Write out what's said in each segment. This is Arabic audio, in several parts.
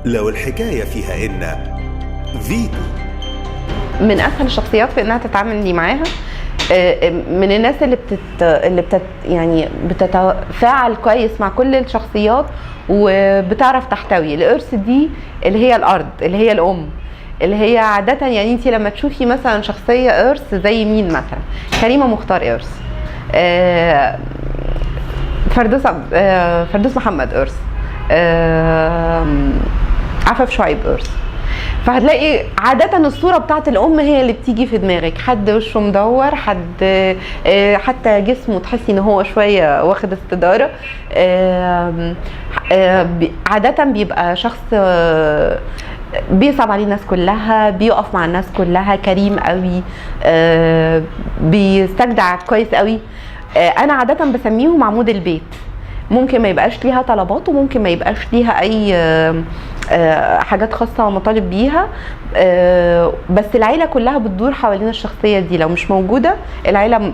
لو الحكاية فيها إن فيتو من اسهل الشخصيات في انها تتعاملي معاها. من الناس يعني بتتفاعل كويس مع كل الشخصيات وبتعرف تحتوي. القرص دي اللي هي الارض، اللي هي الام، اللي هي عادة يعني انت لما تشوفي مثلا شخصية قرص زي مين مثلا؟ كريمة مختار قرص، فردوس محمد قرص، عفاف شعيب قرص. فهتلاقي عادة الصورة بتاعت الأم هي اللي بتيجي في دماغك، حد وشه مدور، حد حتى جسمه تحسي ان هو شوية واخد استدارة. عادة بيبقى شخص بيصعب عليه الناس كلها، بيقف مع الناس كلها، كريم قوي، بيستجدع كويس قوي. انا عادة بسميهم عمود البيت. ممكن ما يبقاش ليها طلبات وممكن ما يبقاش ليها اي حاجات خاصة مطالب بيها، بس العيلة كلها بتدور حوالين الشخصية دي. لو مش موجودة العيلة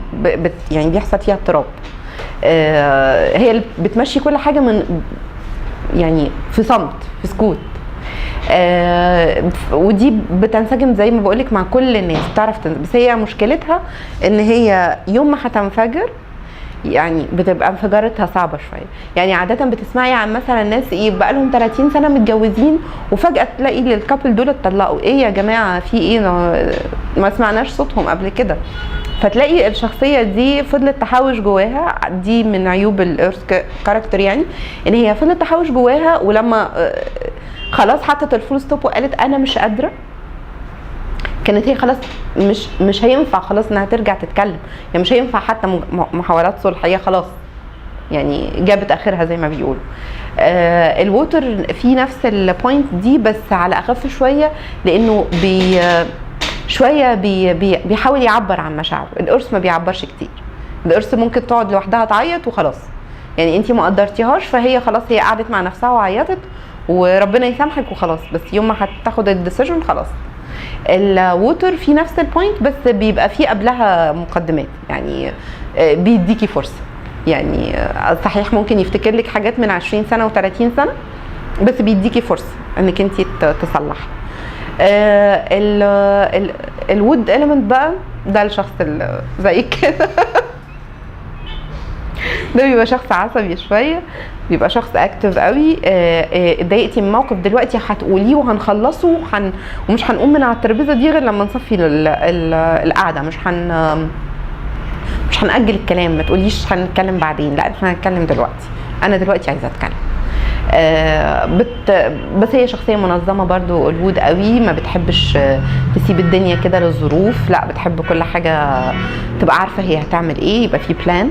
يعني بيحصل فيها اضطراب. هي اللي بتمشي كل حاجة من يعني في صمت، في سكوت. ودي بتنسجم زي ما بقولك مع كل الناس، بتعرف بس هي مشكلتها ان هي يوم ما هتنفجر يعني بتبقى انفجارتها صعبه شويه. يعني عاده بتسمعي عن مثلا ناس بقى لهم 30 سنه متجوزين وفجاه تلاقي الكابل دول اتطلقوا. ايه يا جماعه في ايه؟ ما سمعناش صوتهم قبل كده. فتلاقي الشخصيه دي فضلت تحوش جواها. دي من عيوب القرص كاركتر، يعني ان هي فضلت تحوش جواها، ولما خلاص حطت الفول ستوب وقالت انا مش قادره، كانت هي خلاص مش هينفع خلاص انها ترجع تتكلم. يعني مش هينفع حتى محاولات صلح، هي خلاص يعني جابت اخرها زي ما بيقولوا. الووتر في نفس البوينت دي بس على اخف شويه، لانه شويه بيحاول يعبر عن مشاعره. القرص ما بيعبرش كتير. القرص ممكن تقعد لوحدها تعيط وخلاص، يعني انتي ما قدرتيهاش فهي خلاص هي قعدت مع نفسها وعيطت وربنا يسامحك وخلاص. بس يوم ما هتاخد الديسيجن خلاص. الووتر في نفس البوينت بس بيبقى فيه قبلها مقدمات، يعني بيديكي فرصه. يعني صحيح ممكن يفتكر لك حاجات من 20 سنه و30 سنه، بس بيديكي فرصه انك انت تصلح. الوود إليمنت بقى ده الشخص اللي زي كده ده بيبقى شخص عصبي شويه، بيبقى شخص اكتف قوي. اتضايقتي من موقف دلوقتي هتقوليه وهنخلصه ومش هنقوم من على الترابيزه دي غير لما نصفي القعده. مش هنأجل الكلام. ما تقوليش هنتكلم بعدين، لا احنا هنتكلم دلوقتي، انا دلوقتي عايزه اتكلم. بس هي شخصيه منظمه برضو الوود قوي، ما بتحبش تسيب الدنيا كده للظروف، لا بتحب كل حاجه تبقى عارفه هي هتعمل ايه، يبقى في بلان.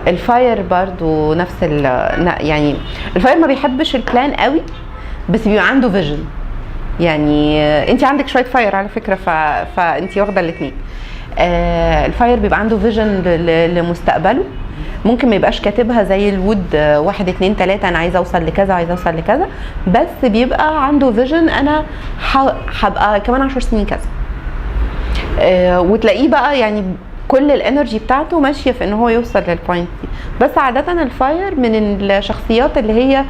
الفاير برضو نفس يعني الفاير ما بيحبش البلان قوي، بس بيبقى عنده فيجن. يعني انت عندك شويه فاير على فكره، فانت واخده الاثنين. الفاير بيبقى عنده فيجن لمستقبله، ممكن ما يبقاش كاتبها زي الوود 1 2 3 انا عايزه اوصل لكذا عايزه اوصل لكذا، بس بيبقى عنده فيجن انا هبقى كمان 10 سنين كذا. وتلاقيه بقى يعني كل الانرجي بتاعته ماشيه في ان هو يوصل للبوينت دي. بس عاده الفاير من الشخصيات اللي هي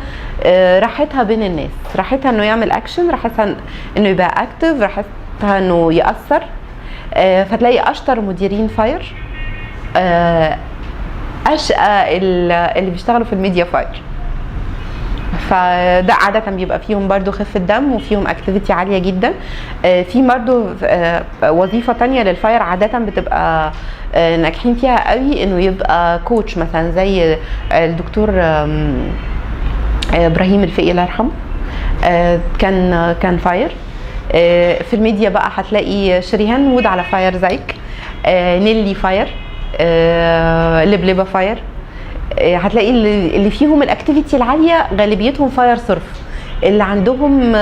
راحتها بين الناس، راحتها انه يعمل اكشن، راحتها انه يبقى اكتف، راحتها انه يأثر. فتلاقي اشطر مديرين فاير اشقى اللي بيشتغلوا في الميديا فاير. فده عادة بيبقى فيهم برضو خفة دم وفيهم اكتيفيتي عالية جدا. في برضو وظيفة تانية للفاير عادة بتبقى ناجحين فيها قوي، انه يبقى كوتش مثلا زي الدكتور ابراهيم الفقي الله يرحمه. كان فاير. في الميديا بقى هتلاقي شريهان وود على فاير زيك، نيلي فاير، لبلبة فاير. هتلاقي اللي فيهم الاكتيفيتي العاليه غالبيتهم فاير صرف. اللي عندهم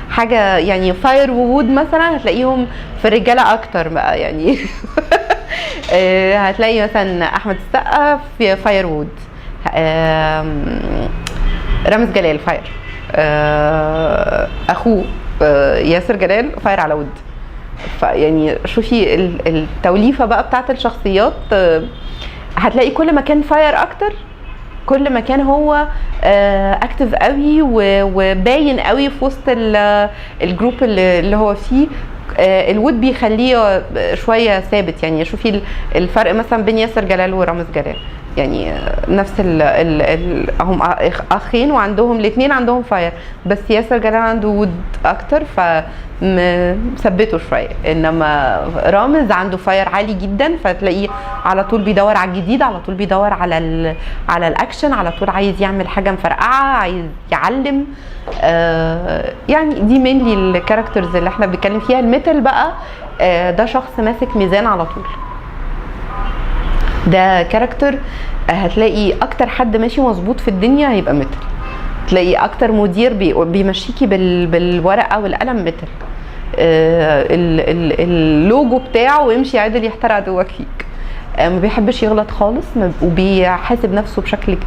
حاجه يعني فاير ووود مثلا هتلاقيهم في الرجاله اكتر بقى يعني هتلاقي مثلا احمد السقا في فاير وود، رامز جلال فاير، اخوه ياسر جلال فاير على وود. فيعني شوفي التوليفه بقى بتاعت الشخصيات، هتلاقي كل ما كان فاير اكتر كل ما كان هو اكتف قوي وباين قوي في وسط الجروب اللي هو فيه، الود بيخليه شويه ثابت. يعني شوفي الفرق مثلا بين ياسر جلال ورامز جلال، يعني نفس هم اخين وعندهم الاثنين عندهم فاير، بس ياسر جلال عنده وود اكتر فمثبته شويه، انما رامز عنده فاير عالي جدا، فتلاقيه على طول بيدور على الجديد، على طول بيدور على الاكشن، على طول عايز يعمل حاجه مفرقعه، عايز يعلم. يعني دي مينلي الكاركترز اللي احنا بنتكلم فيها. الميتال بقى ده شخص ماسك ميزان على طول، ده كاركتر هتلاقي اكتر حد ماشي مظبوط في الدنيا هيبقى ميتال، تلاقي اكتر مدير بيمشيكي بالورقه والقلم ميتال، اللوجو بتاعه ويمشي عادل يحترق عدوك فيك، ما بيحبش يغلط خالص، وبيحاسب نفسه بشكل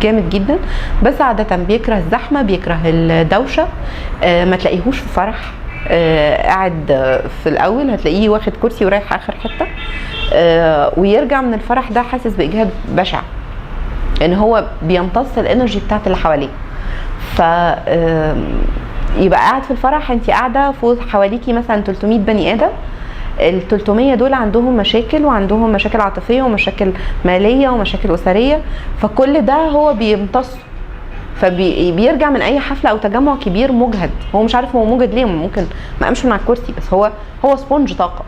جامد جدا، بس عاده بيكره الزحمه، بيكره الدوشه، ما تلاقيهوش في فرح قاعد في الاول، هتلاقيه واخد كرسي ورايح اخر حته، ويرجع من الفرح ده حاسس باجهاد بشع، ان هو بيمتص الانرجي بتاعت اللي حواليه. ف يبقى قاعد في الفرح، انت قاعده فوق حواليكي مثلا 300 بني ادم، ال 300 دول عندهم مشاكل، وعندهم مشاكل عاطفيه ومشاكل ماليه ومشاكل اسريه، فكل ده هو بيمتصه، فبيرجع من اي حفله او تجمع كبير مجهد، هو مش عارف هو مجهد ليه، ممكن ما قامش من على الكرسي، بس هو سبونج طاقه.